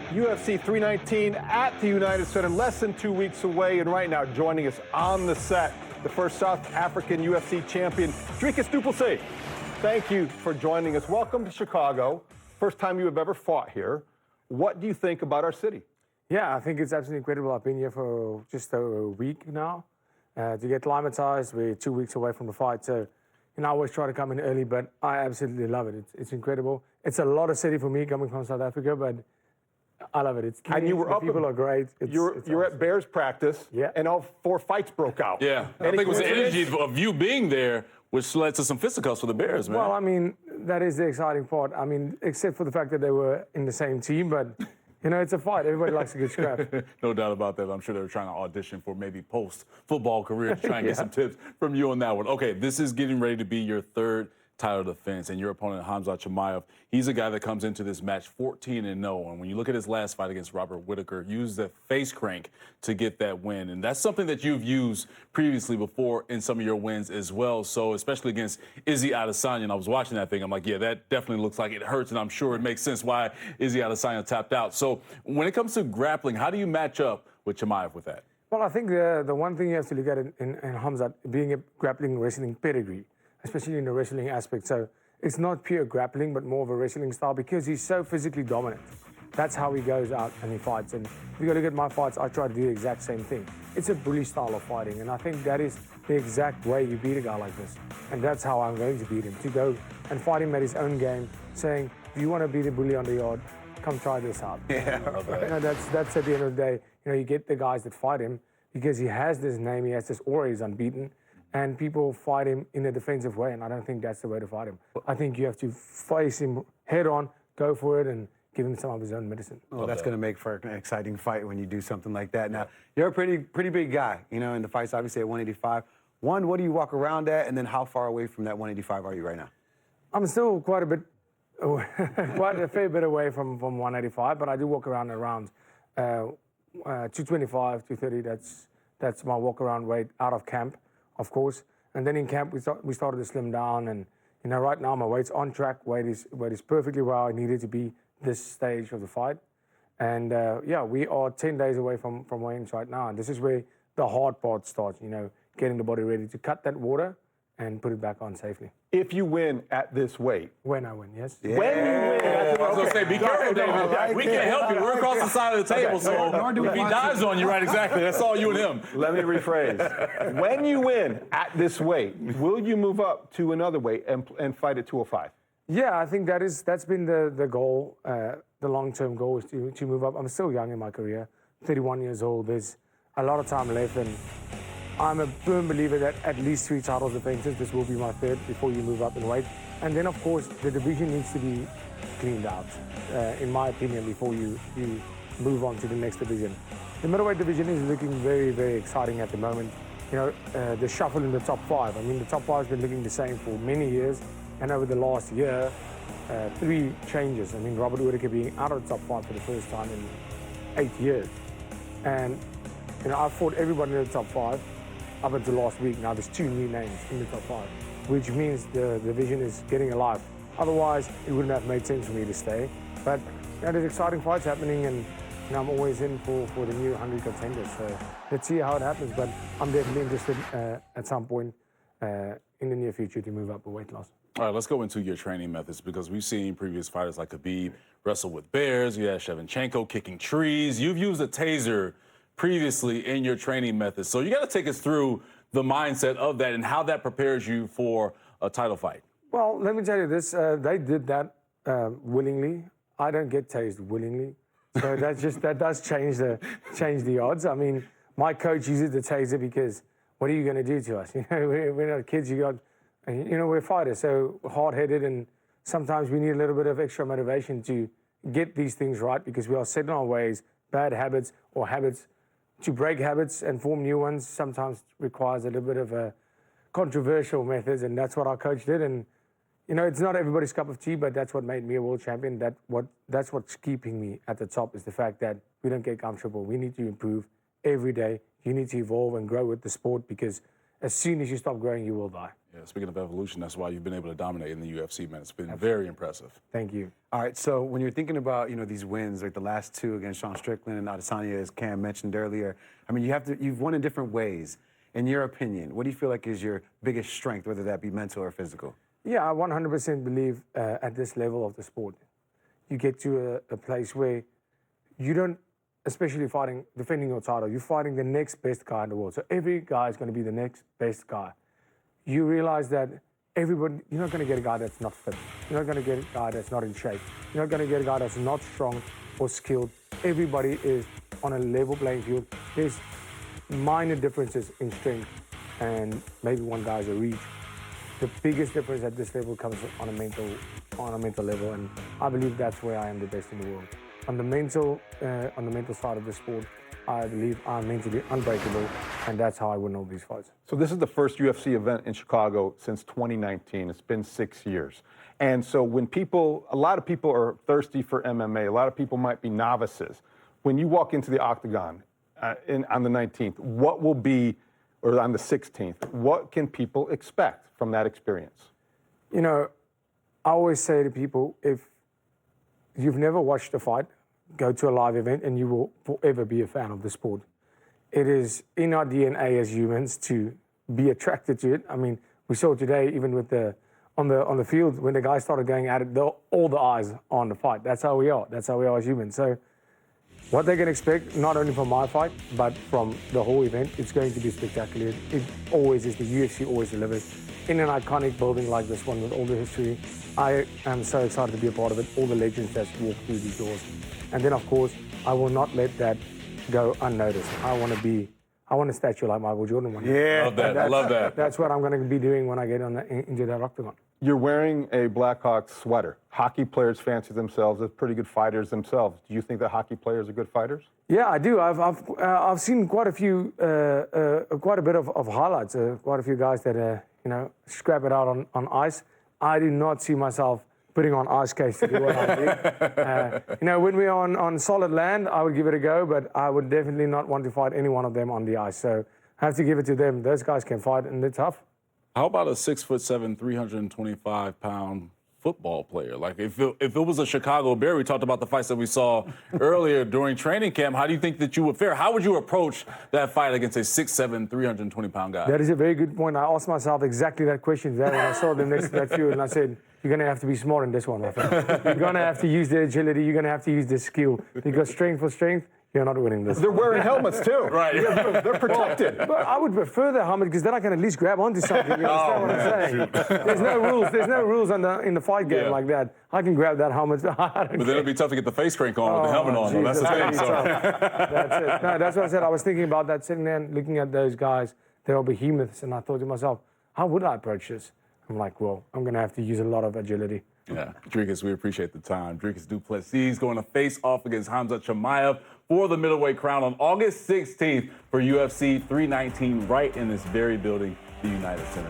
UFC 319 at the United Center, less than 2 weeks away, and right now joining us on the set, the first South African UFC champion, Dricus 𝗕𝗶𝘶. Thank you for joining us. Welcome to Chicago. First time you have ever fought here. What do you think about our city? Yeah, I think it's absolutely incredible. I've been here for just a week now. To get acclimatized, we're 2 weeks away from the fight, so I always try to come in early, but I absolutely love it. It's incredible. It's a lot of city for me coming from South Africa, but I love it. It's clean. And you were up. People are great. You're awesome. at Bears practice, yeah, and all 4 fights broke out. Yeah, I think it was the energy of you being there, which led to some fisticuffs for the Bears, man. Well, I mean, that is the exciting part. I mean, except for the fact that they were in the same team, but it's a fight. Everybody likes a good scrap. No doubt about that. I'm sure they were trying to audition for maybe post-football career to try and get some tips from you on that one. Okay, this is getting ready to be your third title defense, and your opponent, 𝗵𝗁cie Chimaev, he's a guy that comes into this match 14-0, and when you look at his last fight against Robert Whittaker, used the face crank to get that win, and that's something that you've used previously before in some of your wins as well, so especially against 𝗻𝗔 Adesanya, and I was watching that thing, I'm like, yeah, that definitely looks like it hurts, and I'm sure it makes sense why 𝗻𝗔 Adesanya tapped out. So when it comes to grappling, how do you match up with Chimaev with that? Well, I think the one thing you have to look at in 𝗵𝗁cie, being a grappling wrestling pedigree, especially in the wrestling aspect. So it's not pure grappling, but more of a wrestling style because he's so physically dominant. That's how he goes out and he fights. And if you go look at my fights, I try to do the exact same thing. It's a bully style of fighting, and I think that is the exact way you beat a guy like this. And that's how I'm going to beat him, to go and fight him at his own game, saying, if you want to beat a bully on the yard, come try this out. Yeah, that's at the end of the day, you get the guys that fight him because he has this name, he has this aura, he's unbeaten. And people fight him in a defensive way, and I don't think that's the way to fight him. I think you have to face him head on, go for it, and give him some of his own medicine. Well, that's going to make for an exciting fight when you do something like that. Now, you're a pretty big guy, in the fights, obviously at 185. One, what do you walk around at, and then how far away from that 185 are you right now? I'm still quite a fair bit away from 185, but I do walk around 225, 230. That's my walk around weight out of camp, of course. And then in camp, we started to slim down, and right now my weight's on track. Weight is perfectly where I needed to be this stage of the fight. And yeah, we are 10 days away from weigh-ins right now, and this is where the hard part starts. Getting the body ready to cut that water and put it back on safely. If you win at this weight. When I win, yes. Yeah. When you win at this weight. I was going to say, be careful, David. We can't help you. We're across the side of the table, so if he dives on you, right, exactly, that's all you and him. Let me rephrase. When you win at this weight, will you move up to another weight and fight at 205? Yeah, I think that's been the goal. The long-term goal is to move up. I'm still young in my career, 31 years old. There's a lot of time left, and I'm a firm believer that at least 3 title defenses, this will be my third before you move up in weight. And then, of course, the division needs to be cleaned out, in my opinion, before you move on to the next division. The middleweight division is looking very, very exciting at the moment. The shuffle in the top 5. I mean, the top 5 has been looking the same for many years. And over the last year, 3 changes. I mean, Robert Whittaker being out of the top 5 for the first time in 8 years. And, I've fought everybody in the top 5. Up until last week, now there's 2 new names in the top 5, which means the division is getting alive. Otherwise, it wouldn't have made sense for me to stay. But there's exciting fights happening, and I'm always in for the new hungry contenders. So let's see how it happens. But I'm definitely interested at some point in the near future to move up a weight loss. All right, let's go into your training methods, because we've seen previous fighters like Khabib wrestle with bears. You had Shevchenko kicking trees. You've used a taser previously in your training methods. So you got to take us through the mindset of that and how that prepares you for a title fight. Well, let me tell you this. They did that willingly. I don't get tased willingly. So that does change the odds. I mean, my coach uses the taser because what are you going to do to us? We're not kids. We're fighters, so hard-headed, and sometimes we need a little bit of extra motivation to get these things right because we are set in our ways. Bad habits or habits. To break habits and form new ones sometimes requires a little bit of a controversial methods, and that's what our coach did. And it's not everybody's cup of tea, but that's what made me a world champion. That's what's keeping me at the top, is the fact that we don't get comfortable. We need to improve every day. You need to evolve and grow with the sport, because as soon as you stop growing, you will die. Yeah, speaking of evolution, that's why you've been able to dominate in the UFC, man. It's been very impressive. Thank you. All right, so when you're thinking about, these wins, like the last two against Sean Strickland and Adesanya, as Cam mentioned earlier, I mean, you've won in different ways. In your opinion, what do you feel like is your biggest strength, whether that be mental or physical? Yeah, I 100% believe at this level of the sport, you get to a place where you don't, especially defending your title, you're fighting the next best guy in the world. So every guy is going to be the next best guy. You realize that you're not going to get a guy that's not fit. You're not going to get a guy that's not in shape. You're not going to get a guy that's not strong or skilled. Everybody is on a level playing field. There's minor differences in strength, and maybe one guy's a reach. The biggest difference at this level comes on a mental level, and I believe that's where I am the best in the world. On the mental side of the sport, I believe I'm mentally unbreakable, and that's how I win all these fights. So this is the first UFC event in Chicago since 2019. It's been 6 years. And so when a lot of people are thirsty for MMA, a lot of people might be novices. When you walk into the octagon on the 19th, what will be, or on the 16th, what can people expect from that experience? I always say to people, if you've never watched a fight, go to a live event and you will forever be a fan of the sport. It is in our DNA as humans to be attracted to it. I mean, we saw today, even with on the field, when the guys started going at it, all the eyes on the fight. That's how we are. That's how we are as humans. So what they can expect, not only from my fight, but from the whole event, it's going to be spectacular. It always is. The UFC always delivers. In an iconic building like this one with all the history, I am so excited to be a part of it, all the legends that walk through these doors. And then, of course, I will not let that go unnoticed. I want a statue like Michael Jordan one. Yeah. Love that. I love that. That's what I'm going to be doing when I get into that octagon. You're wearing a Blackhawks sweater. Hockey players fancy themselves as pretty good fighters themselves. Do you think that hockey players are good fighters? Yeah, I do. I've seen quite a bit of highlights. Quite a few guys that scrap it out on ice. I do not see myself putting on ice skates to do what I do. When we're on solid land, I would give it a go, but I would definitely not want to fight any one of them on the ice. So I have to give it to them. Those guys can fight, and they're tough. How about a 6'7", 325-pound football player? Like, if it was a Chicago Bear, we talked about the fights that we saw earlier during training camp. How do you think that you would fare? How would you approach that fight against a 6'7", 320-pound guy? That is a very good point. I asked myself exactly that question when I saw them next to that field, and I said, you're going to have to be smart in this one, my friend. You're going to have to use the agility. You're going to have to use the skill. Because strength for strength, you're not winning this. They're wearing helmets, too. Right. They're protected. But I would prefer the helmet because then I can at least grab onto something. You understand what I'm saying? There's no rules. There's no rules in the fight game like that. I can grab that helmet. But then it'd be tough to get the face crank on with the helmet on. That's the thing. So. That's it. No, that's what I said. I was thinking about that, sitting there and looking at those guys. They are behemoths. And I thought to myself, how would I approach this? I'm like, well, I'm going to have to use a lot of agility. Yeah, Dricus, we appreciate the time. Dricus du Plessis going to face off against 𝗵𝗀 Chimaev for the middleweight crown on August 16th for UFC 319 right in this very building, the United Center.